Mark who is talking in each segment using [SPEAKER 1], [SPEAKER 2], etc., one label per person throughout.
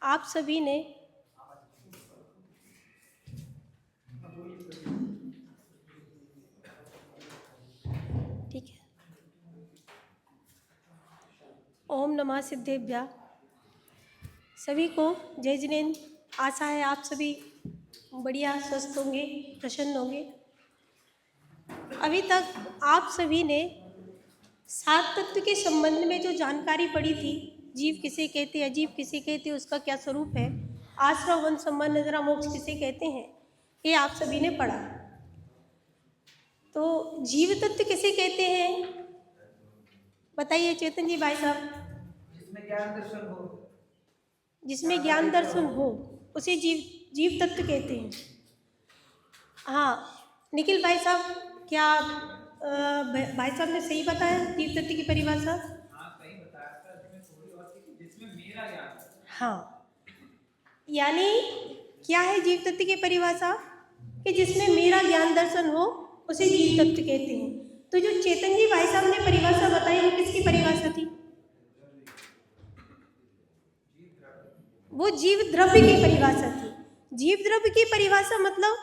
[SPEAKER 1] आप सभी ने ठीक है। ओम नमः सिद्धेभ्यः। सभी को जय जिनेन्द्र। आशा है आप सभी बढ़िया स्वस्थ होंगे, प्रसन्न होंगे। अभी तक आप सभी ने सात तत्व के संबंध में जो जानकारी पढ़ी थी, जीव किसे कहते हैं, अजीव किसे कहते हैं, उसका क्या स्वरूप है, आश्रय वन संबंध निद्रा मोक्ष किसे कहते हैं, ये आप सभी ने पढ़ा। तो जीव तत्व किसे कहते हैं बताइए चेतन जी भाई साहब।
[SPEAKER 2] जिसमें ज्ञान दर्शन हो,
[SPEAKER 1] जिसमें ज्ञान दर्शन हो उसे जीव जीव तत्व कहते हैं। हाँ निखिल भाई साहब, क्या भाई साहब ने सही बताया जीव तत्व की परिभाषा?
[SPEAKER 2] हाँ सही बताया था। इसमें थोड़ी और थी कि जिसमें मेरा ज्ञान।
[SPEAKER 1] हाँ, यानी क्या है जीव तत्व की परिभाषा? कि जिसमें मेरा ज्ञान दर्शन हो उसे जीव तत्व कहते हैं। तो जो चेतन जी भाई साहब ने परिभाषा बताई वो किसकी परिभाषा थी? वो जीव द्रव्य की परिभाषा थी। जीव द्रव्य की परिभाषा मतलब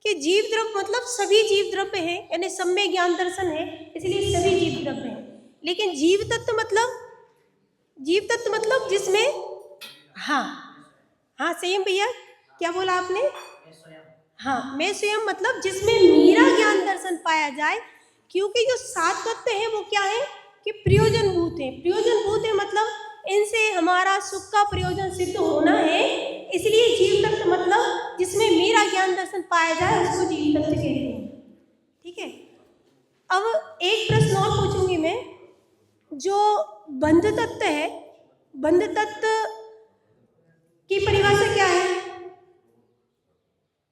[SPEAKER 1] कि जीव द्रव्य मतलब सभी जीव द्रव्य हैं, यानी सब में ज्ञान दर्शन है, इसलिए सभी जीव द्रव्य हैं। लेकिन जीव तत्व मतलब जिसमें, हाँ हाँ संयम भैया क्या बोला आपने? हाँ मैं स्वयं मतलब जिसमें मेरा ज्ञान दर्शन पाया जाए। क्योंकि जो सात तत्व हैं वो क्या है कि प्रयोजनभूत है। प्रयोजनभूत है मतलब इनसे हमारा सुख का प्रयोजन सिद्ध होना है, इसलिए जीव तत्व मतलब जिसमें मेरा ज्ञान दर्शन पाया जाए उसको जीव तत्व कहते हैं। ठीक है। अब एक प्रश्न और पूछूंगी मैं। जो बंध तत्व है, बंध तत्व की परिभाषा क्या है?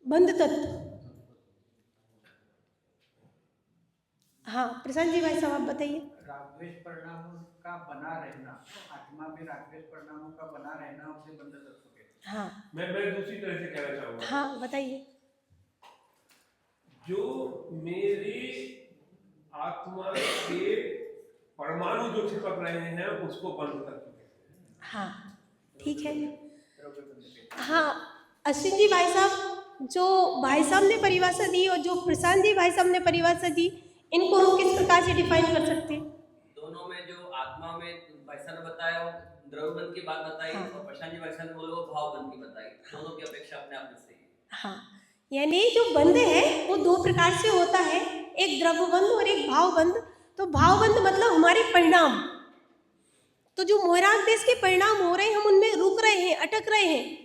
[SPEAKER 1] बंध तत्व, हाँ प्रशांत जी भाई साहब आप बताइए।
[SPEAKER 2] रागद्वेष परिणामों का बना रहना, आत्मा में रागद्वेष परिणामों का बना रहना उसे बंध तत्व कहते हैं।
[SPEAKER 1] हाँ
[SPEAKER 3] मैं दूसरी तरह से कहना चाहूंगा।
[SPEAKER 1] हाँ बताइए।
[SPEAKER 3] जो मेरी आत्मा के परमाणु जो चिपक रहे हैं उसको बंद कर चुके हैं।
[SPEAKER 1] हाँ ठीक है। हाँ अश्विन जी भाई साहब, जो भाई साहब ने परिभाषा दी और जो प्रशांत जी भाई साहब ने परिभाषा दी, इनको हम किस प्रकार से डिफाइन कर सकते हैं?
[SPEAKER 4] दोनों में जो आत्मा में भाईसा ने बताया वो द्रव्यबंध की बात बताई,
[SPEAKER 1] हाँ।
[SPEAKER 4] और प्रशांत जी भाईसा ने बोले वो भावबंध की बताई। दोनों की अपेक्षा अपने आप में सही है।
[SPEAKER 1] हाँ यानी जो बंध है वो दो प्रकार से होता है, एक द्रव्यबंध और एक भावबंध। तो भावबंध मतलब हमारे परिणाम, तो जो मोहराग देश के परिणाम हो रहे हैं हम उनमें रुक रहे हैं, अटक रहे हैं,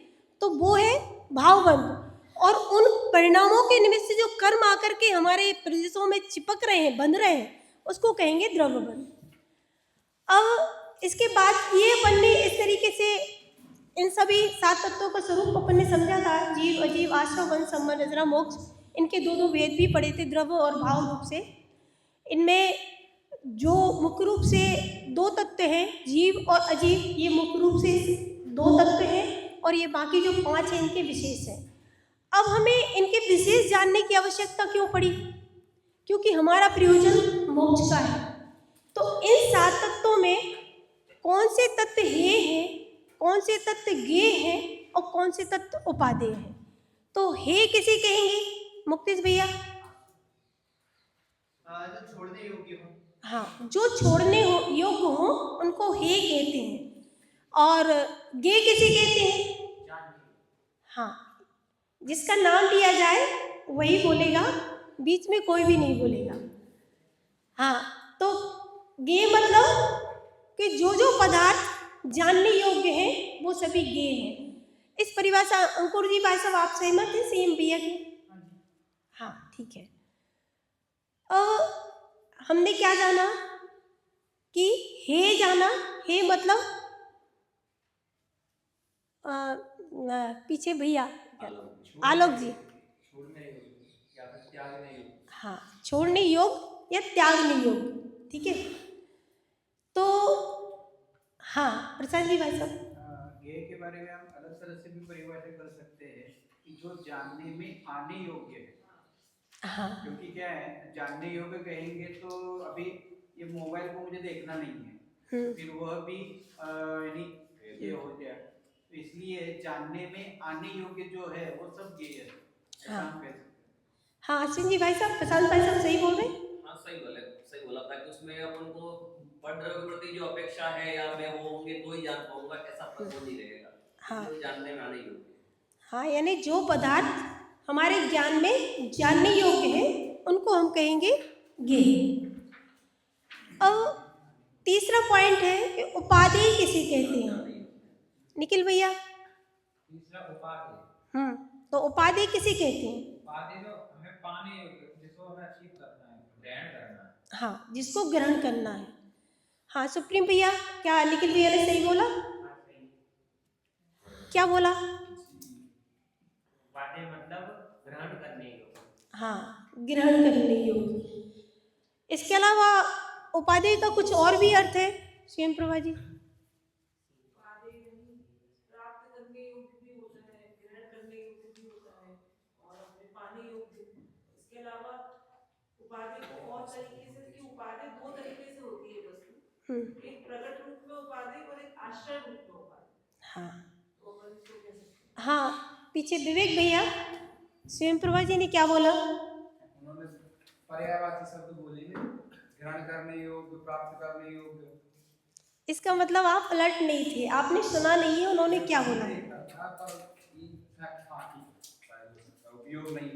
[SPEAKER 1] तो वो है भावबंध। और उन परिणामों के निमित्त से जो कर्म आकर के हमारे प्रदेशों में चिपक रहे हैं, बंध रहे हैं, उसको कहेंगे द्रव्यबंध। अब इसके बाद ये अपन ने इस तरीके से इन सभी सात तत्वों का स्वरूप अपन ने समझा था, जीव अजीव आश्रय वन संबंध निद्रा मोक्ष। इनके दो दो भेद भी पढ़े थे द्रव्य और भाव रूप से। इनमें जो मुख्य रूप से दो तत्व हैं जीव और अजीव, ये मुख्य रूप से दो तत्व हैं, और ये बाकी जो पांच हैं इनके विशेष हैं। अब हमें इनके विशेष जानने की आवश्यकता क्यों पड़ी? क्योंकि हमारा प्रयोजन मोक्ष का है। तो इन सात तत्वों में कौन से तत्व हे हैं, कौन से तत्व गे हैं और कौन से तत्व उपादेय हैं? तो हे किसे कहेंगे मुक्तेश भैया?
[SPEAKER 2] जो छोड़ने योग्य हो।
[SPEAKER 1] हाँ, जो छोड़ने योग्य हो उनको हे कहते हैं। और गे किसे कहते हैं? हाँ, जिसका नाम लिया जाए वही बोलेगा, बीच में कोई भी नहीं बोलेगा। हाँ, तो गे मतलब कि जो जो पदार्थ जानने योग्य हैं वो सभी गे हैं। इस परिभाषा अंकुर जी भाई साहब आप सहमत हैं सीएम भैया की? हाँ ठीक है। हमने क्या जाना कि हे जाना, हे मतलब पीछे भैया आलोक जी,
[SPEAKER 3] छोड़ने योग्य या फिर त्यागने योग्य।
[SPEAKER 1] हाँ छोड़ने योग्य या त्यागने योग्य। ठीक है। तो हाँ प्रसाद जी भाई साहब,
[SPEAKER 2] गेय के बारे में हम अलग तरह से भी परिभाषा कर सकते हैं कि जो जानने में आने योग्य है।
[SPEAKER 1] हाँ
[SPEAKER 2] क्योंकि क्या है, जानने योग्य कहेंगे तो अभी ये मोबाइल को मुझे देखना नहीं है, फिर वह भी यानी ये हो जाए, तो इसलिए जानने में आने योग्य जो है वो सब ये है, ऐसा
[SPEAKER 1] हाँ।
[SPEAKER 2] हम कह सकते हैं।
[SPEAKER 1] हाँ अश्विन जी भाई साहब, प्रशांत भाई साहब सही बोल रहे हैं।
[SPEAKER 4] हाँ सही बोला ताकि उसमें अपन को पढ़ रहे के प्रति जो अपेक्षा है या मैं वो होंगे तो ही जान पाऊंगा, ऐसा वो नहीं रहेगा।
[SPEAKER 1] हाँ।
[SPEAKER 4] इसलिए जानने में आने योग्य।
[SPEAKER 1] हाँ यानी जो पदार्थ हमारे ज्ञान में जानने योग्य है उनको हम कहेंगे ज्ञेय। अब तीसरा पॉइंट है कि उपादेय किसे कहते हैं, निखिल भैया।
[SPEAKER 5] तीसरा उपाधि।
[SPEAKER 1] तो उपादेय किसे कहते हैं?
[SPEAKER 5] उपाधि जो हमें पाने योग्य, जिसको हमें अचीव करना है, ग्रहण करना है।
[SPEAKER 1] हाँ, जिसको ग्रहण करना है। हाँ सुप्रीम भैया, क्या निखिल भैया ने सही बोला? क्या बोला?
[SPEAKER 5] उपाधि मतलब ग्रहण करने योग्य।
[SPEAKER 1] हाँ, ग्रहण करने योग्य। इसके अलावा उपादेय का कुछ और भी अर्थ है स्वयं प्रभा जी?
[SPEAKER 6] प्राप्त करने योग्य भी होता है, ग्रहण करने योग्य भी होता है और अपने पाने योग्य। इसके अलावा उपाधि को और तरीके से, कि उपाधि दो तरीके से होती है वस्तु, एक प्रकट रूप में उपाधि और एक आश्रय रूप में उपाधि।
[SPEAKER 1] हाँ
[SPEAKER 6] तो अपन इसको कह सकते हैं।
[SPEAKER 1] हाँ, पीछे विवेक भैया, स्वयं प्रभा जी ने क्या बोला?
[SPEAKER 7] उन्होंने पर्यायवाची शब्द बोलेंगे, ग्रहण करने योग्य, प्राप्त करने योग्य।
[SPEAKER 1] इसका मतलब आप अलर्ट नहीं थे, आपने सुना नहीं है उन्होंने क्या बोला।
[SPEAKER 7] उपयोग नहीं।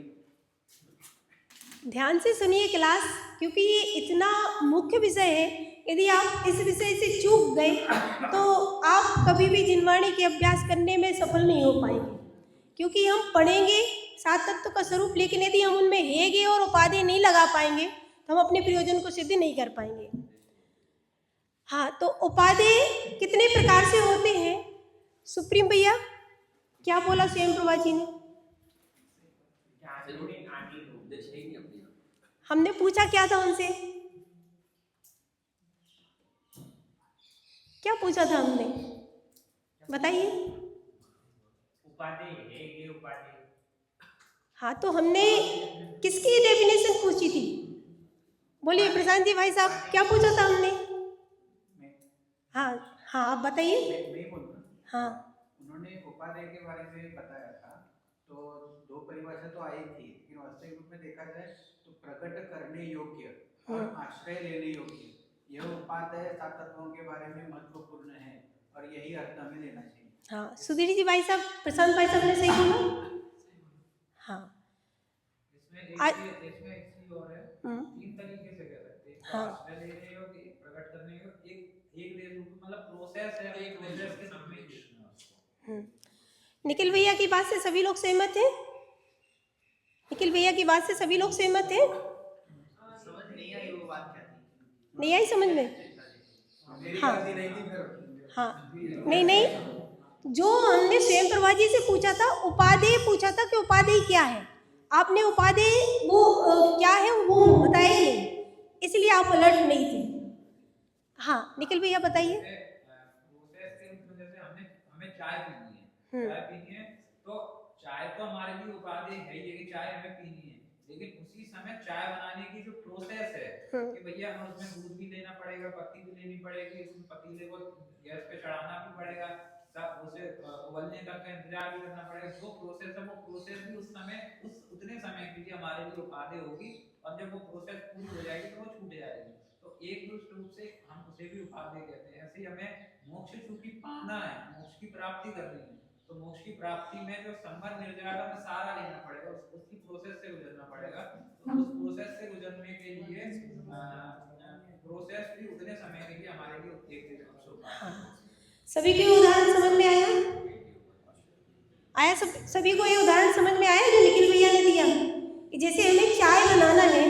[SPEAKER 1] ध्यान से सुनिए क्लास, क्योंकि ये इतना मुख्य विषय है। यदि आप इस विषय से चूक गए तो आप कभी भी जिनवाणी के अभ्यास करने में सफल नहीं हो पाएंगे, क्योंकि हम पढ़ेंगे सात तत्व का स्वरूप, लेकिन यदि हम उनमें हेगे और उपाधि नहीं लगा पाएंगे तो हम अपने प्रयोजन को सिद्ध नहीं कर पाएंगे। हाँ, तो उपाधि कितने प्रकार से होते हैं? सुप्रीम भैया क्या बोला स्वयं प्रभा जी ने? हमने पूछा क्या था उनसे? क्या पूछा था हमने, बताइए।
[SPEAKER 5] उपाधि है ये उपाधि।
[SPEAKER 1] हाँ, तो हमने किसकी डेफिनेशन पूछी थी? बोलिए प्रशांत जी भाई साहब, क्या पूछा था हमने? हाँ हाँ, आप बताइए।
[SPEAKER 2] मैं बोलूँ।
[SPEAKER 1] हाँ,
[SPEAKER 2] उन्होंने उपादेय के बारे में बताया था, तो दो परिभाषा तो आई थी, लेकिन वास्तविक रूप में देखा जाए तो प्रकट करने योग्य और आश्रय लेने योग्य, यह उपादेय सात तत्वों के बारे में महत्वपूर्ण है और यही अर्थ हमें लेना चाहिए।
[SPEAKER 1] हाँ सुधीर जी भाई साहब, प्रशांत भाई साहब ने सही बोला। हाँ
[SPEAKER 5] इसमें एक चीज और है, तीन तरीके से कह सकते हैं।
[SPEAKER 1] हाँ।
[SPEAKER 5] आश्रय लेने योग्य, एक प्रकट करने योग्य, एक देश रूप, मतलब प्रोसेस है, एक प्रोसेस के नाम में देखना उसको।
[SPEAKER 1] निखिल भैया की बात से सभी लोग सहमत हैं? निखिल भैया की बात से सभी लोग सहमत हैं?
[SPEAKER 2] समझ नहीं आई वो बात क्या थी?
[SPEAKER 1] नहीं आई समझ में?
[SPEAKER 7] मेरी
[SPEAKER 1] हाँ।
[SPEAKER 7] गलती नहीं थी फिर।
[SPEAKER 1] हाँ, नहीं, जो हमने स्वयं प्रभा जी से पूछा था, उपादेय पूछा था कि उपादेय क्या है। आपने उपादेय वो क्या है वो बताया ही नहीं, इसलिए आप अलर्ट नहीं थे। हाँ निखिल भैया बताइए।
[SPEAKER 5] प्रोसेस के रूप में जैसे हमें चाय पीनी है, तो चाय तो हमारे लिए उपाधि है ही, कि चाय हमें पीनी है, लेकिन उसी समय चाय बनाने की जो प्रोसेस है कि भैया हमें उसमें दूध भी लेना पड़ेगा, पत्ती भी लेनी पड़ेगी, उसमें पतीले को गैस पे चढ़ाना भी पड़ेगा, तब उसे उबलने तक का इंतजार भी करना पड़ेगा। जो प्रोसेस है वो प्रोसेस भी उतने समय के लिए हमारे लिए उपाधि होगी, और जब वो प्रोसेस पूरी हो जाएगी तो वो छूट जाएगी। तो एक रूप से हम उसे भी उपाधि कहते हैं। ऐसे ही हमें मोक्ष चूंकि पाना है, मोक्ष की प्राप्ति करनी है, तो मोक्ष की प्राप्ति में जो संबंध निर्जरा में सारा लेना पड़ेगा, उसकी प्रोसेस से गुजरना पड़ेगा। तो उस प्रोसेस से गुजरने के लिए प्रोसेस भी उतने समय के लिए हमारे लिए एक
[SPEAKER 1] सभी को उदाहरण समझ में आया? सभी को ये उदाहरण समझ में आया जो निखिल भैया ने दिया? कि जैसे हमें चाय बनाना है,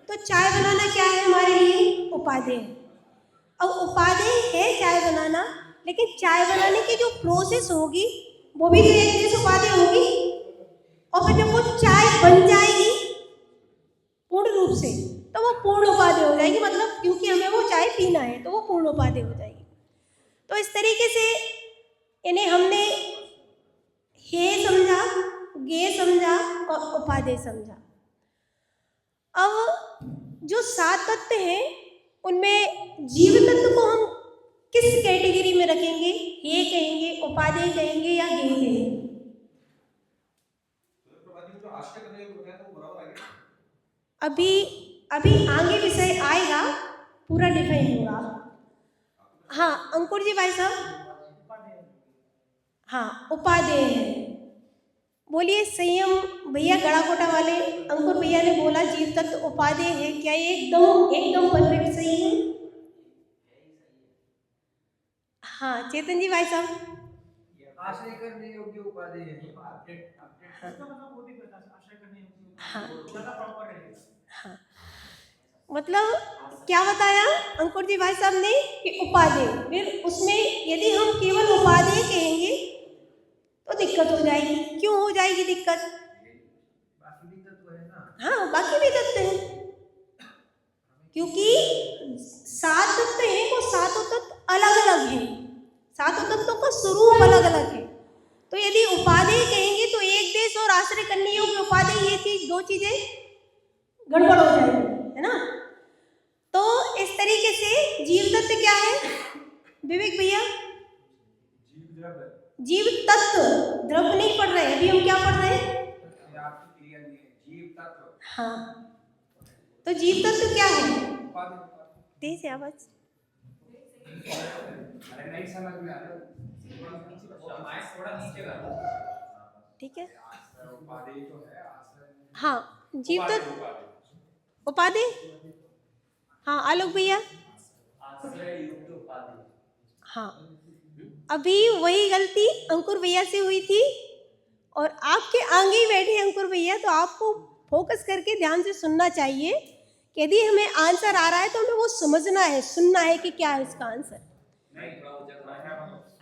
[SPEAKER 1] तो चाय बनाना क्या है हमारे लिए? उपादेय है। अब उपादेय है चाय बनाना, लेकिन चाय बनाने की जो प्रोसेस होगी वो भी तो एक जैसे उपादेय होगी, और फिर जब वो चाय बन जाएगी पूर्ण रूप से तो वो पूर्ण उपादेय हो जाएगी। मतलब क्योंकि हमें वो चाय पीना है तो वो पूर्ण उपादेय हो जाएगी। तो इस तरीके से इन्हें हमने हे समझा, गे समझा और उपादेय समझा। अब जो सात तत्व हैं उनमें जीव तत्व को हम किस कैटेगरी में रखेंगे? हे कहेंगे, उपादेय कहेंगे या हे कहेंगे? अभी अभी आगे विषय आएगा, पूरा डिफाइन होगा। हाँ अंकुर जी भाई साहब, हाँ उपादेय है। बोलिए संयम भैया, गड़ा कोटा वाले अंकुर भैया ने बोला जीव तत्व उपादेय है, क्या ये एकदम एकदम परफेक्ट सही है? हाँ चेतन जी भाई साहब,
[SPEAKER 7] आश्रय करने योग्य उपाधि है।
[SPEAKER 1] हाँ हाँ, मतलब क्या बताया अंकुर जी भाई साहब ने कि उपादेय, फिर उसमें यदि हम केवल उपादेय कहेंगे तो दिक्कत हो जाएगी। क्यों हो जाएगी दिक्कत?
[SPEAKER 7] बाकी भी तत्व है ना।
[SPEAKER 1] हाँ बाकी भी तत्व हैं, क्योंकि 7 तत्व हैं, वो 7 तत्व अलग अलग हैं, 7 तत्वों का स्वरूप अलग अलग है। तो यदि उपादेय कहेंगे तो एक देश और आश्रय करने योग्य उपादेय, ये चीज, दो चीजें गड़बड़ हो जाएगी, है ना। तो इस तरीके से जीव तत्व क्या है विवेक भैया? जीव तत्व, द्रव्य नहीं पढ़ रहे अभी, हम क्या पढ़ रहे हैं?
[SPEAKER 7] आपकी क्रिया नहीं है, जीव तत्व।
[SPEAKER 1] हाँ, तो जीव तत्व क्या है?
[SPEAKER 7] उपाधि।
[SPEAKER 1] तेज है आवाज।
[SPEAKER 7] अरे नहीं समझ में आ रहा।
[SPEAKER 5] माइक थोड़ा नीचे कर।
[SPEAKER 1] ठीक है,
[SPEAKER 7] आश्रय उपाधि तो है, आश्रय।
[SPEAKER 1] हाँ जीव तत्व उपादेय। हाँ आलोक भैया, हाँ अभी वही गलती अंकुर भैया से हुई थी, और आपके आगे ही बैठे अंकुर भैया, तो आपको फोकस करके ध्यान से सुनना चाहिए कि यदि हमें आंसर आ रहा है तो हमें वो समझना है, सुनना है कि क्या है इसका आंसर।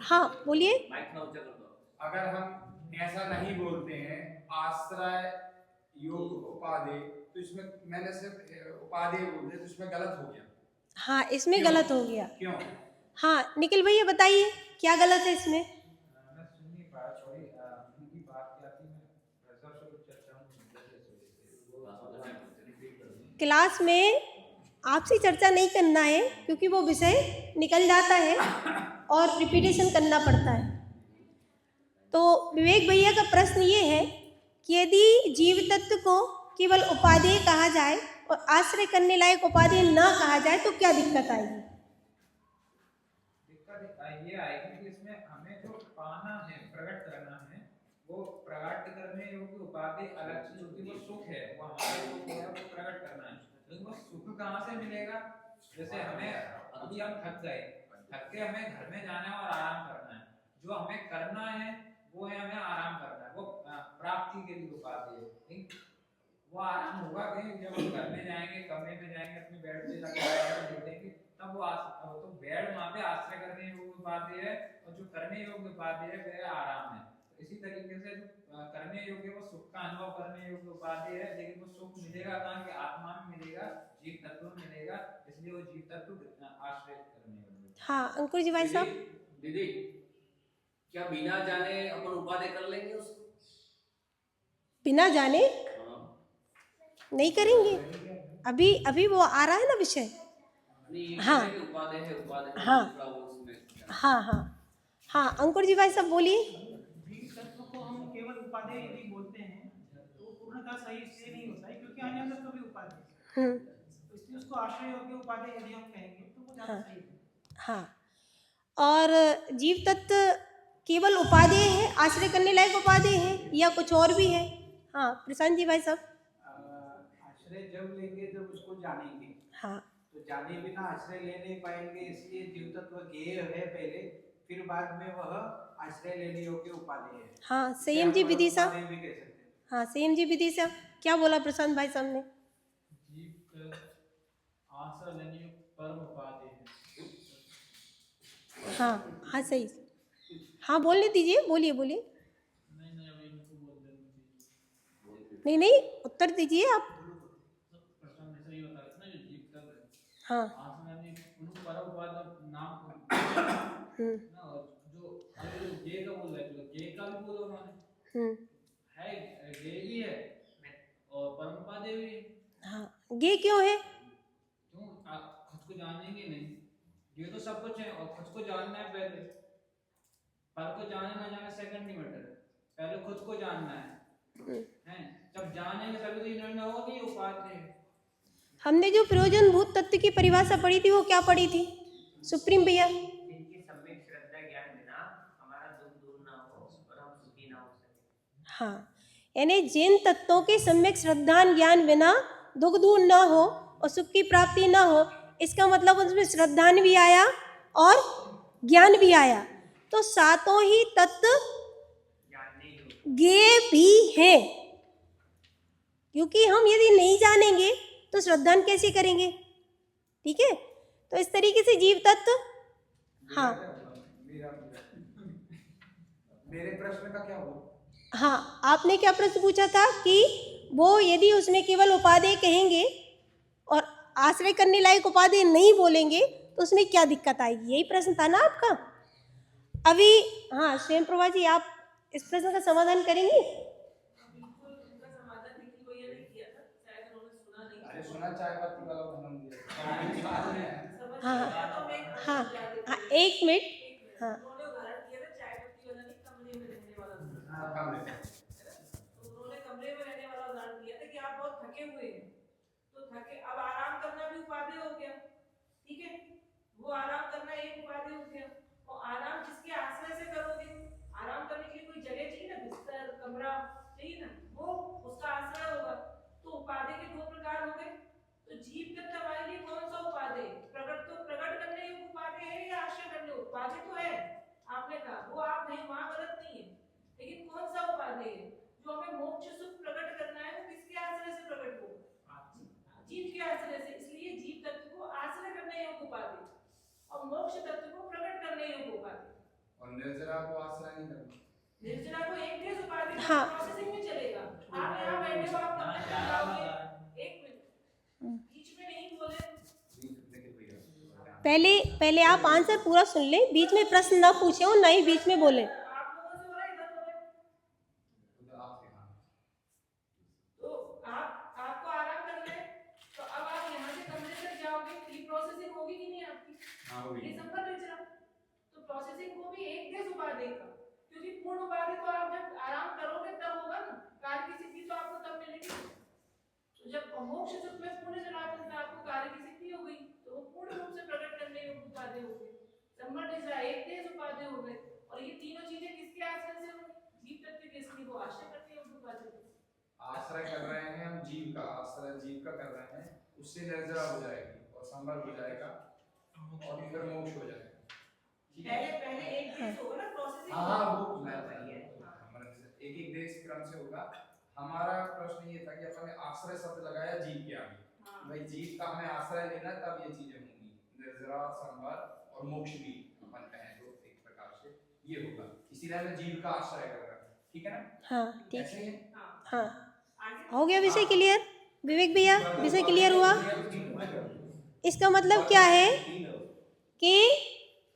[SPEAKER 1] हाँ बोलिए।
[SPEAKER 7] अगर हम ऐसा नहीं बोलते हैं आश्रय योग उपाधि, तो इसमें मैंने सिर्फ उपाधि बोल दिया, तो इसमें गलत हो गया।
[SPEAKER 1] हाँ इसमें गलत हो गया।
[SPEAKER 7] क्यों?
[SPEAKER 1] हाँ निखिल भैया बताइए क्या गलत है इसमें?
[SPEAKER 5] मैं सुन नहीं पाया, सॉरी। उनकी बात क्या थी? मैं प्रेशर से कुछ चर्चा
[SPEAKER 1] क्लास में आपसी चर्चा नहीं करना है, क्योंकि वो विषय निकल जाता है और रिपीटेशन करना पड़ता है। तो विवेक भैया का प्रश्न ये है कि यदि जीव तत्व को केवल उपादेय कहा जाए और आश्रय करने लायक उपादेय न कहा जाए तो क्या दिक्कत आएगी?
[SPEAKER 5] दिक्कत ये आएगी कि इसमें हमें जो पाना है, प्रकट करना है, वो प्रकट करने योग्य उपाधि अलग चीज होती है। वो सुख है, वो हमारे को है, वो प्रकट करना है, लेकिन वो सुख कहाँ से मिलेगा? जैसे हमें अभी हम थक गए, थक के हमें घर में जाना है और आराम करना है। जो हमें करना है वो है हमें आराम करना है, वो प्राप्ति के लिए उपाधि है। वो आराम होगा कहीं जब हम घर में जाएंगे, कमरे में जाएंगे, अपने बेड पे जाकर लेटेंगे, तब वो तो बेड वहाँ पे आश्रय करने योग्य उपाधि है, और जो करने योग्य उपाधि है वह आराम है। तो इसी तरीके से जो करने योग्य वो सुख का अनुभव करने योग्य उपाधि है, लेकिन वो सुख मिलेगा कहाँ? कि आत्मा में मिलेगा, जीव तत्व में मिलेगा, इसलिए वो जीव तत्व आश्रय करने योग्य।
[SPEAKER 1] हाँ अंकुर जी भाई साहब,
[SPEAKER 4] दीदी क्या बिना जाने अपन उपादेय कर लेंगे उसको?
[SPEAKER 1] बिना जाने नहीं करेंगे, अभी अभी वो आ रहा है ना विषय। हाँ हाँ हाँ हाँ हाँ अंकुर जी भाई साहब बोलिए।
[SPEAKER 8] जीव तत्व को हम केवल उपादेय यदि बोलते हैं तो वो पूर्णतः सही इसलिए नहीं होता है क्योंकि अन्य तत्व भी उपादेय है, तो इसलिए उसको आश्रय योग्य उपादेय यदि हम कहेंगे तो वो ज्यादा सही है।
[SPEAKER 1] हाँ, और जीव तत्व केवल उपादेय है, आश्रय करने लायक उपादेय है या कुछ और भी है? हाँ प्रशांत जी भाई साहब।
[SPEAKER 2] आश्रय जब लेंगे जब उसको जानेंगे,
[SPEAKER 1] हाँ
[SPEAKER 2] तो जाने बिना आश्रय ले नहीं पाएंगे, इसलिए जीव तत्व ज्ञेय है पहले, फिर बाद में वह आश्रय लेने योग्य उपाधि है।
[SPEAKER 1] हाँ संयम जी विधि साहब।
[SPEAKER 2] भी कह सकते हैं।
[SPEAKER 1] हाँ संयम जी विधि साहब क्या बोला प्रशांत भाई साहब ने?
[SPEAKER 8] जीव आश्रय लेने योग्य परम उपादेय है।
[SPEAKER 1] हाँ हाँ सही, हाँ बोलने दीजिए, बोलिए बोलिए।
[SPEAKER 8] नहीं अभी इनको बोल देना।
[SPEAKER 1] नहीं नहीं उत्तर दीजिए आप।
[SPEAKER 8] प्रश्न में सही होता है ना, जो जीव तत्व है
[SPEAKER 1] हाँ
[SPEAKER 8] आश्रय यानी उनको परम उपादेय नाम ना, और जो जे का बोल रहा है, जो जे का भी बोला उन्होंने है, जे भी है और परम उपादेय भी है।
[SPEAKER 1] हाँ गे क्यों है?
[SPEAKER 8] क्यों? आप खुद को जानेंगे नहीं, ये तो सब कुछ है और खुद को जानना है पहले। पर को जाने ना जाने सेकंडरी मैटर है, पहले खुद को जानना है। जब जानेंगे तभी तो ये निर्णय होगा कि उपाधि है।
[SPEAKER 1] हमने जो प्रयोजनभूत तत्व की परिभाषा पढ़ी थी वो क्या पढ़ी थी सुप्रीम भैया?
[SPEAKER 4] जिनकी सम्यक श्रद्धा ज्ञान बिना हमारा दुख दूर ना हो और हम सुखी ना हो सके।
[SPEAKER 1] हाँ, यानी जिन तत्वों के सम्यक श्रद्धा ज्ञान बिना दुख दूर ना हो और सुख की प्राप्ति ना हो, इसका मतलब उसमें श्रद्धान भी आया और ज्ञान भी आया। तो सातों ही तत्व ज्ञेय भी हैं, क्योंकि हम यदि नहीं जानेंगे तो श्रद्धान कैसे करेंगे? ठीक है, तो इस तरीके से जीव तत्व। हाँ
[SPEAKER 7] मेरे प्रश्न का क्या हुआ?
[SPEAKER 1] हाँ, आपने क्या प्रश्न पूछा था कि वो यदि उसमें केवल उपादेय कहेंगे और आश्रय करने लायक उपादेय नहीं बोलेंगे तो उसमें क्या दिक्कत आएगी, यही प्रश्न था ना आपका अभी? हाँ स्वयं प्रभा जी, आप इस प्रश्न का समाधान करेंगे?
[SPEAKER 6] बिल्कुल उनका समाधान निखिल भैया ने किया था, शायद उन्होंने सुना नहीं।
[SPEAKER 7] अरे सुना, चाय पत्ती वाला उदाहरण दिया।
[SPEAKER 6] समझ
[SPEAKER 1] हाँ,
[SPEAKER 6] गया, तो मैं एक
[SPEAKER 1] हाँ,
[SPEAKER 6] प्रश्न याद
[SPEAKER 1] हाँ,
[SPEAKER 6] रखिए।
[SPEAKER 1] एक मिनट। हाँ,
[SPEAKER 6] उन्होंने उदाहरण दिया था चाय पत्ती वाला नहीं, कमरे में रहने वाला उदाहरण।
[SPEAKER 7] हाँ, कमरे में।
[SPEAKER 6] तो उन्होंने कमरे में रहने वाला उदाहरण दिया था कि आप बहुत थके हुए हैं, तो थके अब आराम करना भी उपादेय हो गया। ठीक है, वो आराम करना एक उपादेय हो गया। और आराम जिसके आश्रय से करोगे, आराम करने के लिए कोई जगह चाहिए ना, बिस्तर कमरा चाहिए ना, वो उसका आश्रय होगा। तो उपादेय के दो प्रकार हो गए। तो जीव तत्व हमारे लिए कौन सा उपादेय? प्रकट करने योग्य उपादेय है या आश्रय करने योग्य? उपादेय तो है, आपने कहा वो आप नहीं, वहां गलत नहीं है, लेकिन कौन सा उपादेय है जो हमें मोक्ष सुख प्रकट करना है? वो किसके आश्रय से प्रकट होगा? जीव के आश्रय से। इसलिए जीव तत्व को आश्रय करने योग्य उपादेय और मोक्ष तत्व को प्रकट करने योग्य उपादेय।
[SPEAKER 7] और निर्जरा को आश्रय नहीं करना।
[SPEAKER 6] निर्जरा को एक देश उपादेय
[SPEAKER 1] हाँ।
[SPEAKER 6] प्रोसेसिंग में चलेगा। आप यहाँ बैठे हो, आप कमरे में जाओगे, एक मिनट बीच में नहीं बोले।
[SPEAKER 1] पहले आप आंसर पूरा सुन लें, बीच में प्रश्न ना पूछे और ना ही बीच में बोले।
[SPEAKER 6] आप लोगों से हो रहा है, इधर हो रहा है। तो आपको आराम करना है, तो अब आप यहाँ से कमरे तक जाओगे, ये प्रोसेसिंग होगी कि नहीं आपकी?
[SPEAKER 7] हाँ, होगी।
[SPEAKER 6] ये संभव निर्जरा। तो प्रोसेसिंग को भी एक देश उपादेय का, क्योंकि पूर्ण उपादेय तो आप जब आराम करोगे तब होगा ना, कार्य की सिद्धि तो आपको तब मिलेगी। तो जब मोक्ष सुख में पूर्ण जलावन में आपको कार्य की सिद्धि हो गई, तो वो पूर्ण रूप से प्रकट करने योग्य उपादेय हो गए। संभव निर्जरा एक देश उपादेय हो गए। और ये तीनों चीजें किसके आश्रय से होंगी? जीव तत्व के, इसलिए वो आश्रय करने योग्य उपादेय हो गए।
[SPEAKER 7] आश्रय कर रहे हैं हम जीव का, आश्रय जीव का कर रहे हैं, उससे निर्जरा हो जाएगी और संभल हो जाएगा और फिर मोक्ष हो जाएगा।
[SPEAKER 6] पहले एक देश होगा ना, प्रोसेसिंग।
[SPEAKER 7] हाँ, वो मैं एक एक देश क्रम से होगा। हमारा प्रश्न ये था कि अपन ने आश्रय शब्द लगाया जीव के आगे। भाई जीव का हमें आश्रय लेना, तब ये चीजें होंगी, निर्जरा, संभल और मोक्ष भी अपन कहें तो एक प्रकार से ये होगा। इसीलिए मैं जीव का आश्रय कर रहा हूँ। ठीक है ना?
[SPEAKER 1] हाँ ठीक
[SPEAKER 7] ऐसे
[SPEAKER 1] है।
[SPEAKER 7] ही
[SPEAKER 1] हाँ, हो गया विषय क्लियर? विवेक भैया, विषय क्लियर हुआ? इसका मतलब क्या है कि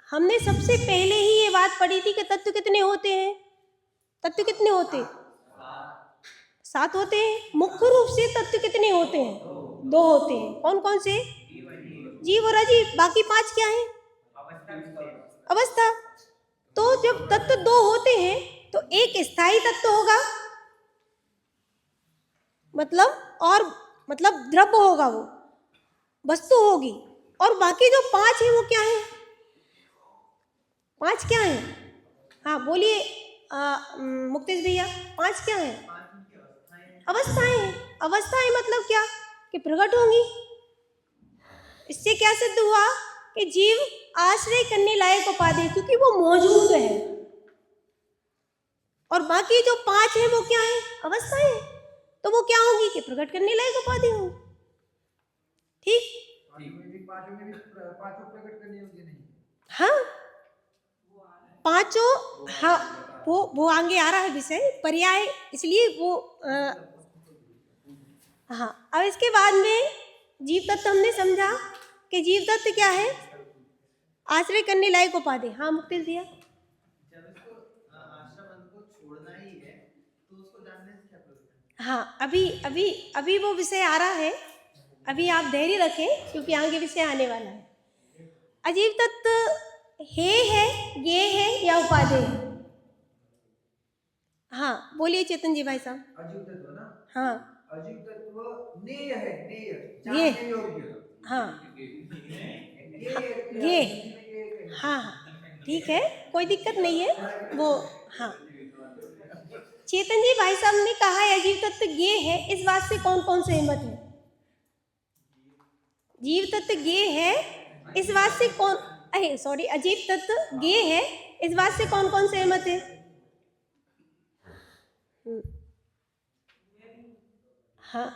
[SPEAKER 1] हमने सबसे पहले ही ये बात पढ़ी थी कि तत्व कितने होते हैं? तत्व कितने होते हैं? 7 होते हैं। मुख्य रूप से तत्व कितने होते हैं? 2 होते हैं। कौन कौन से? जीव और अजीव। बाकी 5 क्या हैं? अवस्था। तो जब तत्व 2 होते हैं तो एक स्थायी तत्व होगा, मतलब द्रव्य होगा, वो वस्तु होगी, और बाकी जो 5 है वो क्या है? 5 क्या है? हाँ बोलिए मुक्तेश भैया, 5 क्या है? अवस्थाएं। अवस्थाएं मतलब क्या? कि प्रकट होंगी। इससे क्या सिद्ध हुआ कि जीव आश्रय करने लायक उपादेय, क्योंकि वो मौजूद है, और बाकी जो 5 है वो क्या है? अवस्थाएं। तो वो क्या होगी? कि प्रकट करने लायक उपादेय होंगी। ठीक?
[SPEAKER 2] पांचों में भी पांचों प्रकट करने योग्य नहीं।
[SPEAKER 1] हाँ, पांचों। हाँ, वो आगे आ रहा है विषय, पर्याय, इसलिए वो हाँ। अब इसके बाद में जीव तत्व हमने समझा कि जीव तत्व क्या है? आश्रय करने लायक उपादेय। हाँ मुक्तेश भैया।
[SPEAKER 2] जब इसको आश्रम को छोड़ना ही है तो उसको जानने से क्या प्रयोजन?
[SPEAKER 1] हाँ, अभी वो विषय आ रहा है, अभी आप धैर्य रखें क्योंकि आगे विषय आने वाला है। अजीव तत्व है, ये है या उपादेय है? हाँ बोलिए चेतन जी भाई साहब।
[SPEAKER 2] अजीव तत्व ना,
[SPEAKER 1] हाँ
[SPEAKER 2] अजीव तत्व नेय है, नेय,
[SPEAKER 1] ये
[SPEAKER 2] जानने योग्य।
[SPEAKER 1] हाँ
[SPEAKER 2] ये
[SPEAKER 1] ये
[SPEAKER 2] ये
[SPEAKER 1] हाँ हाँ ठीक है, कोई दिक्कत नहीं है वो। हाँ चेतन जी भाई साहब ने कहा है अजीव तत्व ये है, इस बात से कौन कौन सहमत है? जीव तत्व ये है इस बात से कौन, अरे सॉरी, अजीव तत्व ये है इस बात से कौन कौन सहमत है? हाँ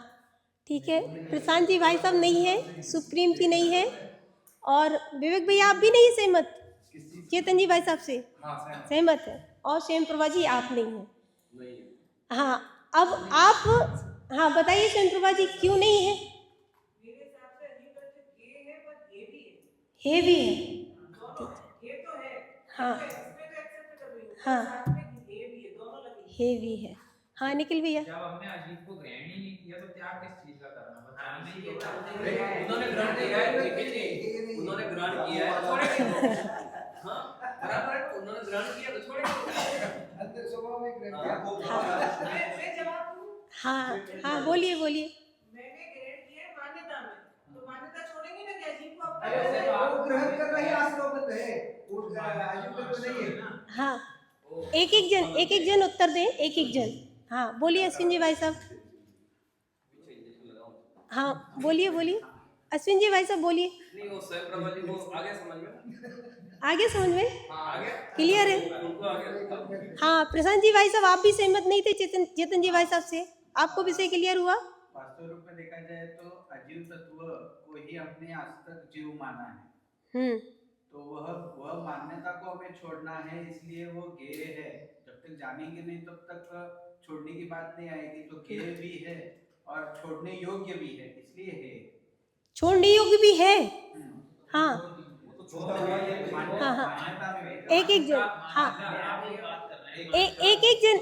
[SPEAKER 1] ठीक है, प्रशांत जी भाई साहब नहीं है, सुप्रीम जी नहीं है, और विवेक भैया आप भी नहीं सहमत चेतन जी भाई साहब से? सहमत है। और स्वयं प्रभा जी आप नहीं है।
[SPEAKER 4] नहीं,
[SPEAKER 1] हाँ अब आप, हाँ बताइए स्वयं प्रभा जी क्यों नहीं है?
[SPEAKER 6] मेरे हिसाब से अजीब तत्व ये है पर ये भी है।
[SPEAKER 1] है भी है।
[SPEAKER 6] दोनों ये तो है।
[SPEAKER 1] हाँ
[SPEAKER 6] इसमें तो एक्सेप्ट कर रही हूँ।
[SPEAKER 1] हाँ
[SPEAKER 6] साथ में ये भी है, दोनों लगे।
[SPEAKER 1] है भी है। हाँ निखिल भैया।
[SPEAKER 5] जब हमने अजीब को ग्रहण ही नहीं किया तो त्याग किस चीज का करना? बस
[SPEAKER 4] हाँ,
[SPEAKER 5] हमने
[SPEAKER 4] इसीलिए
[SPEAKER 5] ये
[SPEAKER 4] तो
[SPEAKER 5] था।
[SPEAKER 4] उन्होंने ग्रहण किया है, लेकिन नहीं, उन्होंने ग्रहण किया है, छोड़ेंगे। हाँ, बराबर है, उन्होंने ग्रहण किया तो छोड़ेंगे।
[SPEAKER 2] अंदर स्वभाव में ग्रहण
[SPEAKER 4] हाँ।
[SPEAKER 2] किया।
[SPEAKER 6] मैं जवाब दूँ?
[SPEAKER 1] हाँ हाँ बोलिए बोलिए।
[SPEAKER 6] मैंने ग्रहण किया है मान्यता में, तो मान्यता छोड़ेंगे ना कि अजीब को अपना
[SPEAKER 5] अरे,
[SPEAKER 6] बनाया है।
[SPEAKER 2] वो ग्रहण कर रहे हैं, आश्रवबद्ध है, वो अजीव तत्व नहीं है।
[SPEAKER 1] हाँ एक एक जन उत्तर दें, एक एक जन। हाँ बोलिए अश्विन जी भाई साहब। हाँ बोलिए बोलिए अश्विन जी भाई साहब बोलिए।
[SPEAKER 4] नहीं, वो स्वयं प्रभा जी को आगे समझ में,
[SPEAKER 1] आगे समझ में
[SPEAKER 4] आगे
[SPEAKER 1] क्लियर है?
[SPEAKER 4] उनको आगे।
[SPEAKER 1] हाँ प्रशांत जी भाई साहब आप भी सहमत नहीं थे चेतन जी भाई साहब से, आपको विषय क्लियर हुआ?
[SPEAKER 2] वास्तव रूप में देखा जाए तो अजीव तत्व को ही हमने आज तक जीव माना है, तो वह मान्यता को हमें छोड़ना है, इसलिए वो गेय है। जब तक जानेंगे नहीं तब तक छोड़ने की बात नहीं आएगी। तो गेय भी है और छोड़ने योग्य भी है, इसलिए है।
[SPEAKER 1] छोड़ने योग्य भी है। हाँ हाँ हाँ
[SPEAKER 2] मान्यता में
[SPEAKER 1] एक एक जन। हाँ
[SPEAKER 5] आप ये बात कर रहे हैं।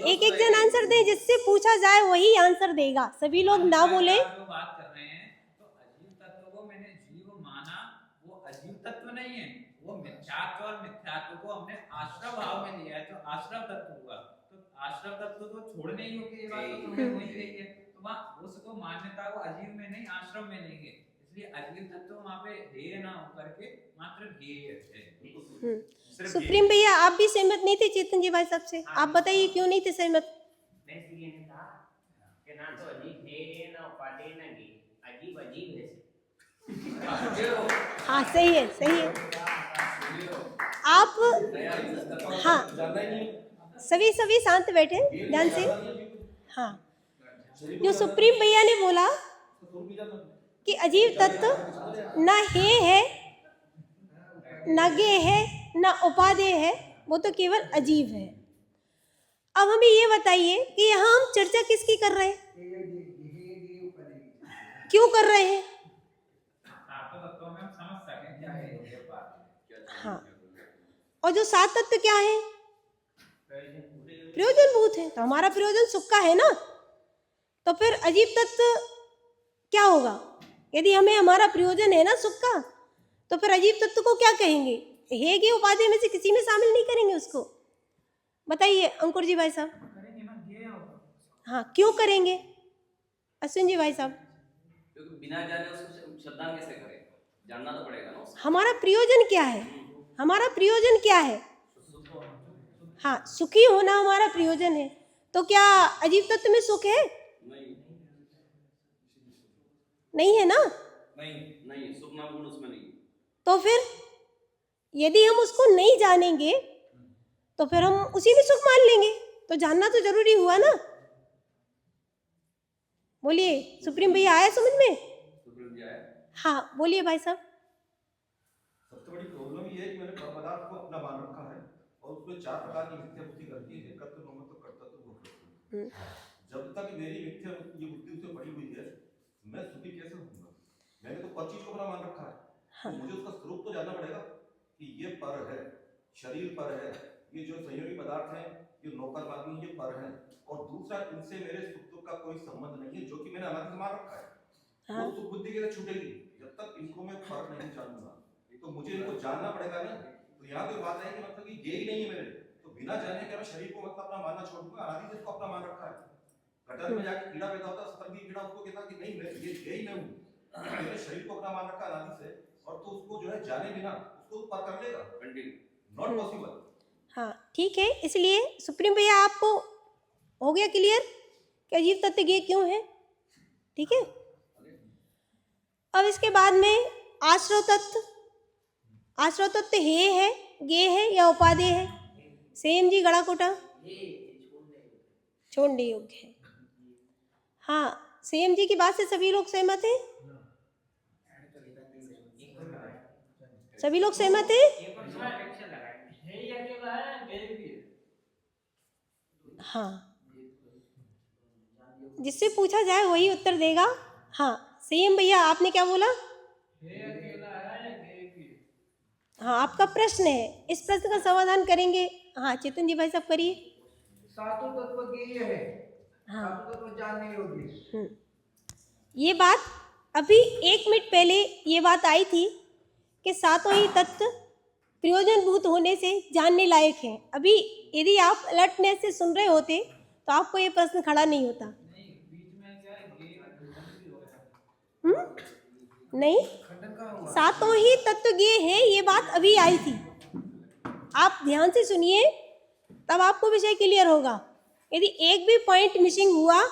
[SPEAKER 1] एक एक जन आंसर दे, जिससे पूछा जाए वही आंसर देगा, सभी लोग ना बोले।
[SPEAKER 5] जो बात कर रहे हैं तो अजीव तत्व को मैंने जीव माना, वो अजीव तत्व नहीं है, वो मिथ्यात्व और मिथ्यात्व को हमने आश्रय भाव में लिया है, तो आश्रय तत्व हुआ। तो आश्रय तत्व तो छोड़ने ही होगी, ये बात तो समझ नहीं रही है। तो वहाँ उसको मान्यता को अजीव में नहीं आश्रम में लेंगे, इसलिए अजीव तत्व वहाँ पे ध्येय ना होकर के मात्र ध्येय है।
[SPEAKER 1] सुप्रीम भैया आप भी सहमत नहीं थे चेतन जी भाई साहब से, आप बताइए क्यों नहीं थे सहमत?
[SPEAKER 9] मैं इसलिए नहीं कहा कि ना तो अजीब है ना उपादेय ना गे, अजीब अजीब है।
[SPEAKER 1] हाँ सही है सही है। आप, हाँ सभी शांत बैठे ध्यान से। हाँ जो सुप्रीम भैया ने बोला कि अजीव तत्व ना है ना गे है ना उपादेय है, वो तो केवल अजीब है। अब हमें ये बताइए कि यहाँ हम चर्चा किसकी कर रहे हैं, क्यों कर रहे हैं?
[SPEAKER 5] सातों तत्वों में हम समझ सकें क्या है ये बात।
[SPEAKER 1] हाँ और जो सात तत्व क्या है? प्रयोजनभूत है, तो हमारा प्रयोजन सुख का है ना, तो फिर अजीब तत्व क्या होगा? यदि हमें हमारा प्रयोजन है ना सुख का, तो फिर अजीब तत्व को क्या कहेंगे? है कि उपाधि में से किसी में शामिल नहीं करेंगे उसको? बताइए अंकुर जी भाई साहब।
[SPEAKER 5] करेंगे ना, ये होगा।
[SPEAKER 1] हाँ क्यों करेंगे अश्विन जी भाई साहब?
[SPEAKER 4] क्योंकि बिना जाने उसको श्रद्धांजलि कैसे करें, जानना तो पड़ेगा ना उसको।
[SPEAKER 1] हमारा प्रयोजन क्या है? हमारा प्रयोजन क्या है? हाँ सुखी होना हमारा प्रयोजन है, तो क्या अजीब तत्व में सुख है?
[SPEAKER 4] नहीं,
[SPEAKER 1] नहीं है ना।
[SPEAKER 4] नहीं, सुख नाम गुण उसमें नहीं।
[SPEAKER 1] तो फिर यदि हम उसको नहीं जानेंगे तो फिर हम उसी में सुख मान लेंगे, तो जानना तो जरूरी हुआ ना। बोलिए सुप्रीम भैया, आया समझ में?
[SPEAKER 4] सुप्रीम जी आया।
[SPEAKER 1] हाँ बोलिए भाई साहब।
[SPEAKER 10] सबसे बड़ी प्रॉब्लम ये है कि मैंने पर पदार्थ को अपना मान रखा है और उसमें चार प्रकार की मिथ्या बुद्धि करती है, कर्तव्य ममत्व कर्तव्य भोक्तव्य। जब तक मेरी मिथ्या ये बुद्धि उसे पड़ी हुई है, मैं सुखी कैसे होऊंगा? मैंने तो पर चीज को अपना मान रखा है। तो मुझे उसका स्वरूप तो जानना पड़ेगा कि ये पर है, शरीर पर है, ये जो संयोगी पदार्थ हैं, ये नौकर आदमी ये पर है, और दूसरा इनसे मेरे सुख दुख का कोई संबंध नहीं है, जो कि मैंने अनादि से मान रखा है। वो सुख बुद्धि के लिए छूटेगी जब तक इनको मैं पर नहीं जानूंगा। तो मुझे इनको जानना पड़ेगा ना। तो यहाँ पे बात है कि मतलब कि ये ही नहीं है मेरे, तो बिना जाने के मैं शरीर को मतलब अपना मानना छोड़ दूंगा। अनादि से इसको अपना मान रखा है। गटर में जाके कीड़ा पैदा होता है, सतर्की कीड़ा, उसको कहता कि नहीं मैं ये ही मैं हूँ। मेरे शरीर को अपना मान रखा अनादि से, और तो उसको जो है जाने बिना उसको तो पार कर लेगा, नॉट पॉसिबल।
[SPEAKER 1] हाँ ठीक है, इसलिए सुप्रीम भैया आपको हो गया क्लियर कि अजीव तत्व गे क्यों है, ठीक है। अब इसके बाद में आश्रव तत्व, आश्रव तत्व हे है, गे है या उपादेय है? सेम जी गड़ा कोटा छोड़ने योग्य है। हाँ सेम जी की बात से सभी लोग सहमत हैं? सभी लोग सहमत हैं?
[SPEAKER 8] हे ये अकेला है, गे भी है।
[SPEAKER 1] हाँ, जिससे पूछा जाए वही उत्तर देगा। हाँ सेम भैया आपने क्या बोला?
[SPEAKER 8] हे अकेला है, गे भी है।
[SPEAKER 1] हाँ आपका प्रश्न है, इस प्रश्न का समाधान करेंगे। हाँ चेतन जी भाई साहब करिए।
[SPEAKER 11] सातों तत्व गेय है,
[SPEAKER 1] हाँ
[SPEAKER 11] सातों तत्व जानने योग्य।
[SPEAKER 1] ये बात अभी 1 मिनट पहले ये बात आई थी कि सातों ही तत्व प्रयोजनभूत होने से जानने लायक हैं। अभी यदि आप अलर्टनेस से सुन रहे होते तो आपको ये प्रश्न खड़ा नहीं होता।
[SPEAKER 8] नहीं, बीच में क्या है, गे का खंडन भी हो गया।
[SPEAKER 1] नहीं, सातों ही तत्व गे हैं, ये बात अभी आई थी। आप ध्यान से सुनिए, तब आपको विषय क्लियर होगा। यदि एक भी पॉइंट मिसिंग हुआ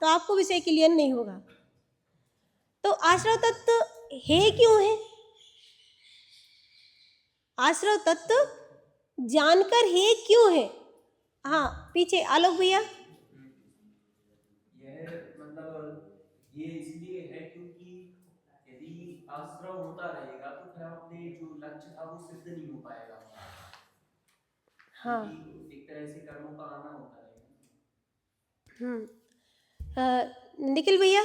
[SPEAKER 1] तो आपको विषय क्लियर नहीं होगा। तो आश्रव तत्व है क्यों है? आश्रव तत्व जानकर है क्यों है? हाँ पीछे आलोक भैया।
[SPEAKER 12] यह मतलब ये इसलिए है क्योंकि यदि आश्रव होता रहेगा तो फिर अपने जो लक्ष्य था वो सिद्ध नहीं हो पाएगा।
[SPEAKER 1] हाँ
[SPEAKER 12] एक तरह से कर्मों का आना होता रहेगा।
[SPEAKER 1] निखिल भैया।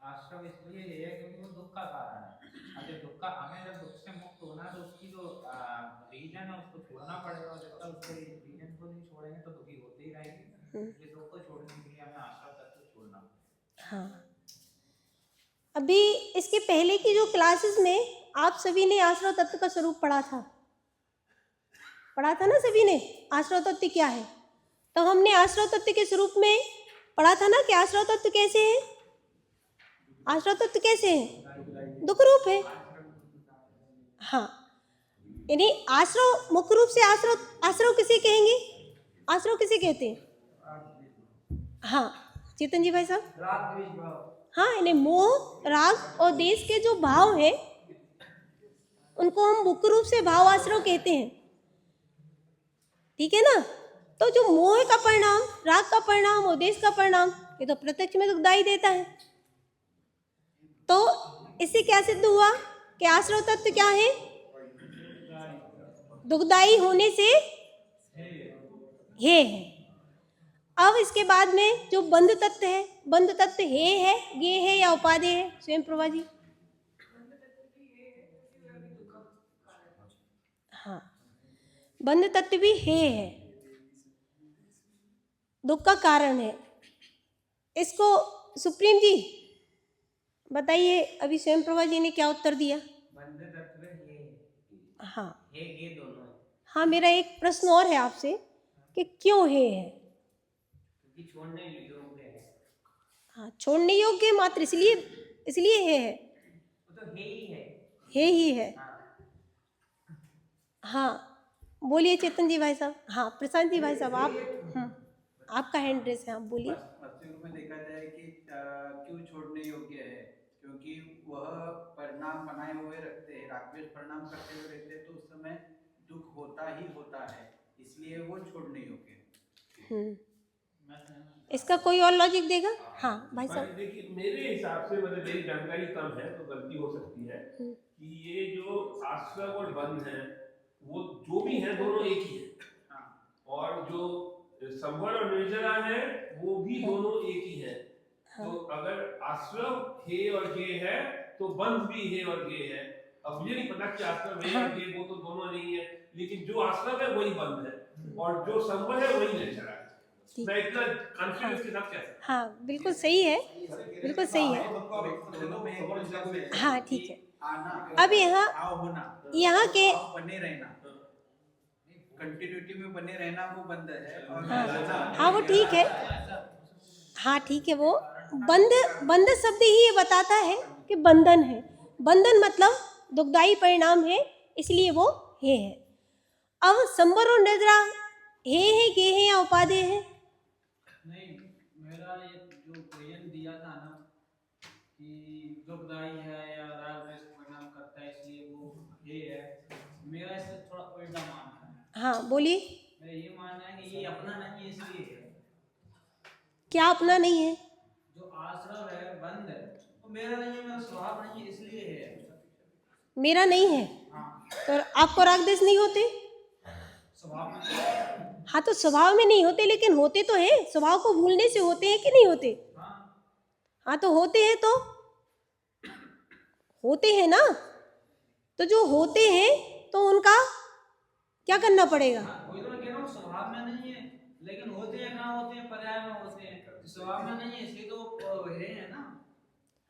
[SPEAKER 5] आश्रव इसलिए है क्योंकि वो दुख का कारण है। अगर दुख का, हमें जब दुख से मुक्त होना है तो उसकी जो रीजन है उसको छोड़ना पड़ेगा, और जब तक उसके रीजन को नहीं छोड़ेंगे तो दुखी होते ही रहेंगे। ये दुख को छोड़ने के लिए हमें आश्रव तत्व छोड़ना पड़ेगा।
[SPEAKER 1] हाँ अभी इसके पहले की जो क्लासेस में आप सभी ने आश्रव तत्व का स्वरूप पढ़ा था ना सभी ने? आश्रव तत्व क्या है? तो हमने आश्रव तत्व के स्वरूप में पढ़ा था ना कि आश्रव तत्व कैसे है? आश्रव तत्व कैसे है? दुख रूप है। हाँ यानी आश्रव मुख्य रूप से आश्रव किसे कहेंगे? आश्रव किसे कहते हैं? हाँ चेतन जी भाई साहब।
[SPEAKER 11] राग द्वेष भाव।
[SPEAKER 1] हाँ यानी मोह, राग और देश के जो भाव है उनको हम मुख्य रूप से भाव आश्रव कहते हैं, ठीक है ना। तो जो मोह का परिणाम, राग का परिणाम और देश का परिणाम, ये तो प्रत्यक्ष में दुखदाई देता है। तो इससे क्या सिद्ध हुआ कि आश्रव तत्व क्या है? दुखदाई होने से हे है। अब इसके बाद में जो बंध तत्व है, बंध तत्व हे है, गे है या उपादेय है? स्वयं प्रभा जी। हाँ बंध तत्व भी हे है, दुख का कारण है। इसको सुप्रीम जी बताइए, अभी स्वयं प्रभा जी ने क्या उत्तर दिया?
[SPEAKER 9] बंध तत्व हे,
[SPEAKER 1] हाँ
[SPEAKER 9] हे गे दोनों।
[SPEAKER 1] हाँ मेरा एक प्रश्न और है आपसे कि क्यों हे है?
[SPEAKER 9] क्योंकि छोड़ने योग्य है।
[SPEAKER 1] हाँ छोड़ने योग्य मात्र इसलिए हे है।
[SPEAKER 9] वो तो हे ही है।
[SPEAKER 1] हे ही है। हाँ बोलिए चेतन जी भाई साहब। हाँ प्रशांत जी भाई साहब आप, आपका हैंड रेस है, आप बोलिए।
[SPEAKER 2] वास्तविक में देखा जाए कि क्यों छोड़ने योग्य है, क्योंकि वह परिणाम बनाए हुए रखते हैं, रागद्वेष परिणाम करते हुए रहते हैं, तो उस समय दुख होता ही होता है, इसलिए वो छोड़ने योग्य है।
[SPEAKER 1] इसका कोई और लॉजिक देगा? हाँ भाई साहब।
[SPEAKER 3] देखिए मेरे हिसाब से, मतलब मेरी जानकारी कम है तो गलती हो सकती है, कि ये जो आश्रव और बंध है वो जो भी है दोनों एक ही है, और जो संवर्ण और निर्जरा है वो भी दोनों एक ही है। तो अगर आश्रव हे और गे है तो बंध भी हे और गे है। अब मुझे नहीं पता कि आश्रव हे और गे वो तो दोनों नहीं है, लेकिन जो आश्रव है वही बंध है और जो संवर्ण है वही निर्जरा है। मैं इतना कॉन्फिडेंस के साथ कह सकता हूं।
[SPEAKER 1] हाँ बिल्कुल सही है, बिल्कुल सही है। हाँ ठीक है।
[SPEAKER 2] आना,
[SPEAKER 1] अब यहाँ
[SPEAKER 2] भाव होना,
[SPEAKER 1] यहाँ के
[SPEAKER 2] भाव बने रहना, कंटिन्यूटी में बने रहना वो बंध है। और
[SPEAKER 1] हाँ वो ठीक है, हाँ ठीक है। वो बंध शब्द ही ये बताता है कि बंधन है। बंधन मतलब दुखदायी परिणाम है, इसलिए वो हे है। अब संबर और निद्रा हे है, गे है या उपादेय है?
[SPEAKER 8] नहीं, मेरा ये जो प्रयन दिया था ना कि दुखदाई है या राग द्वेष परिणाम करता है इसलिए वो ये है, मेरा इससे थोड़ा उल्टा मानना है।
[SPEAKER 1] हाँ बोलिए।
[SPEAKER 8] मेरा ये मानना है कि ये अपना नहीं है इसलिए है।
[SPEAKER 1] क्या अपना नहीं है?
[SPEAKER 8] जो आश्रम है, बंद है, वो मेरा नहीं है, मेरा स्वभाव नहीं है इसलिए है।
[SPEAKER 1] मेरा नहीं है तो आपको राग द्वेष नहीं होते?
[SPEAKER 8] स्वभाव में
[SPEAKER 1] हाँ तो स्वभाव में नहीं होते, लेकिन होते तो हैं। स्वभाव को भूलने से होते हैं कि नहीं होते? हाँ तो होते हैं, तो होते हैं ना। तो जो होते हैं तो उनका क्या करना पड़ेगा?
[SPEAKER 8] वही तो मैं कह रहा हूँ, स्वभाव में नहीं है लेकिन होते हैं, कहाँ होते हैं? पर्याय में होते हैं। स्वभाव में नहीं है इसलिए तो वो है ना।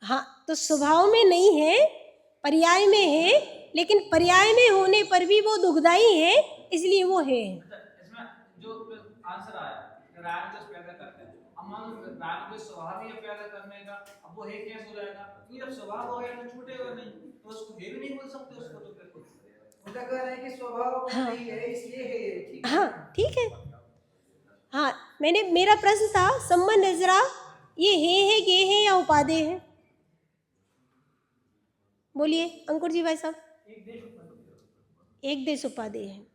[SPEAKER 1] हाँ तो स्वभाव में नहीं है, पर्याय में है, लेकिन पर्याय में होने पर भी वो दुखदाई है, इसलिए वो है।
[SPEAKER 8] इसमें जो आंसर आया राग द्वेष पैदा करते हैं, अब मान लो राग द्वेष स्वभाव ही है पैदा करने का, अब वो है कैसे हो जाएगा? क्योंकि जब स्वभाव हो गया तो छूटेगा नहीं, तो उसको है भी नहीं बोल सकते उसको। तो फिर
[SPEAKER 11] उनका कहना है कि स्वभाव नहीं है इसलिए है ये, ठीक है?
[SPEAKER 1] हाँ ठीक है। हाँ मेरा प्रश्न था संबंध निद्रा ये है, गे है या उपादेय है? बोलिए अंकुर जी भाई साहब। एक देश उपादेय है।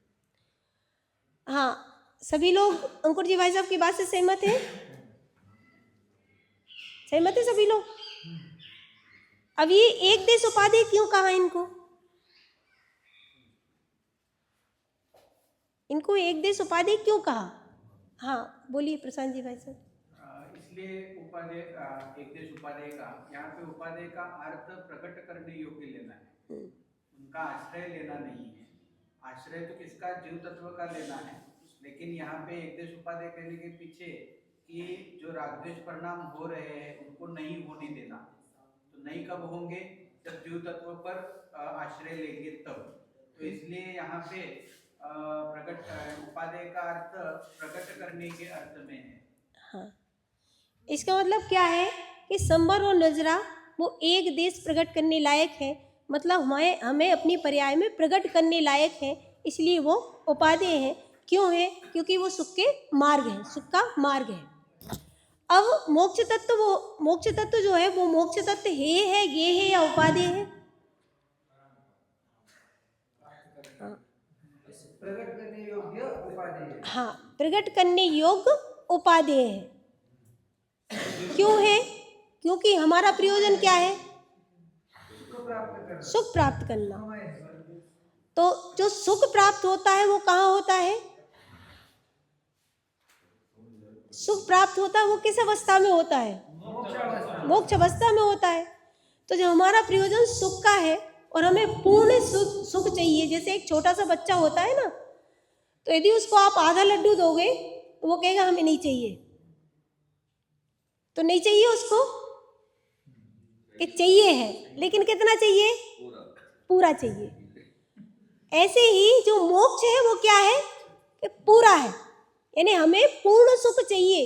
[SPEAKER 1] हाँ सभी लोग अंकुर जी भाई साहब की बात से सहमत हैं? सहमत है सभी लोग? अब ये एक देश उपादेय क्यों कहा इनको? इनको एक देश उपादेय क्यों कहा? हाँ बोलिए प्रशांत जी भाई साहब।
[SPEAKER 2] इसलिए उपादेय एक देश उपादेय का, यहाँ पे उपादेय का अर्थ प्रकट करने योग्य लेना है, उनका आश्रय लेना नहीं है। आश्रय तो किसका? जीव तत्व का लेना है। लेकिन यहाँ पे एक देश उपादेय कहने के पीछे कि जो रागद्वेष परिणाम हो रहे हैं उनको नहीं होने देना। तो नहीं कब होंगे? जब जीव तत्व पर आश्रय लेंगे तब। तो इसलिए यहाँ पे प्रकट उपादेय का अर्थ प्रकट करने के अर्थ में है।
[SPEAKER 1] हाँ इसका मतलब क्या है कि संबर और नजरा वो एक देश प्रकट करने लायक है, मतलब हमें अपनी पर्याय में प्रकट करने लायक है, इसलिए वो उपादेय है। क्यों है? क्योंकि वो सुख के मार्ग है, सुख का मार्ग है। अब मोक्ष तत्व जो है वो मोक्ष तत्व है, गे है या उपादेय है?
[SPEAKER 11] प्रकट करने योग्य उपादेय है।
[SPEAKER 1] हाँ प्रकट करने योग्य उपादेय है। क्यों है? क्योंकि हमारा प्रयोजन क्या है? सुख प्राप्त करना। तो जो सुख प्राप्त होता है वो कहाँ होता है? सुख प्राप्त होता है वो किस अवस्था में होता है? मोक्ष अवस्था में होता है। तो जब हमारा प्रयोजन सुख का है और हमें पूर्ण सुख चाहिए, जैसे एक छोटा सा बच्चा होता है ना, तो यदि उसको आप आधा लड्डू दोगे तो वो कहेगा हमें नहीं चाहिए। तो नहीं चाहिए उसको कि चाहिए है, लेकिन कितना चाहिए? पूरा चाहिए। ऐसे ही जो मोक्ष है वो क्या है? कि पूरा है, यानी हमें पूर्ण सुख चाहिए।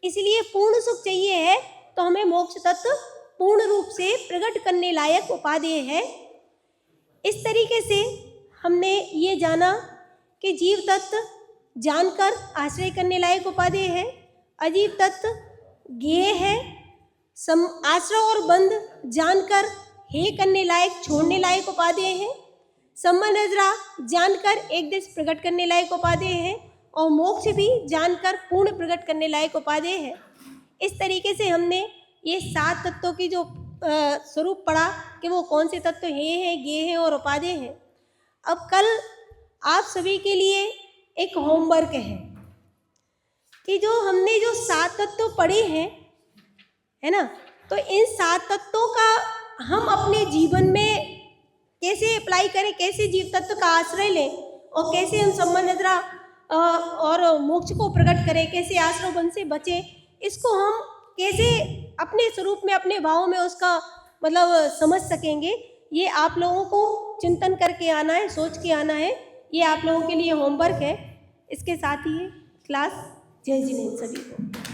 [SPEAKER 1] इसलिए पूर्ण सुख चाहिए है तो हमें मोक्ष तत्व पूर्ण रूप से प्रकट करने लायक उपादेय है। इस तरीके से हमने ये जाना कि जीव तत्व जानकर आश्रय करने लायक उपादेय है, अजीव तत्व ज्ञेय है, आश्रय और बंध जानकर हे करने लायक, छोड़ने लायक उपादेय है, संबंध नजरा जानकर एक देश प्रकट करने लायक उपादेय है, और मोक्ष भी जानकर पूर्ण प्रकट करने लायक उपादेय है। इस तरीके से हमने ये 7 तत्वों की जो स्वरूप पढ़ा कि वो कौन से तत्व हैं, ज्ञेय हैं और उपादेय हैं। अब कल आप सभी के लिए एक होमवर्क है कि जो हमने जो 7 तत्व पढ़े हैं, है ना, तो इन 7 तत्वों का हम अपने जीवन में कैसे अप्लाई करें, कैसे जीव तत्व का आश्रय लें और कैसे हम संबंध नजरा और मोक्ष को प्रकट करें, कैसे आश्रय बंध से बचें, इसको हम कैसे अपने स्वरूप में, अपने भाव में उसका मतलब समझ सकेंगे, ये आप लोगों को चिंतन करके आना है, सोच के आना है। ये आप लोगों के लिए होमवर्क है। इसके साथ ही क्लास जय जिनेंद्र सभी को।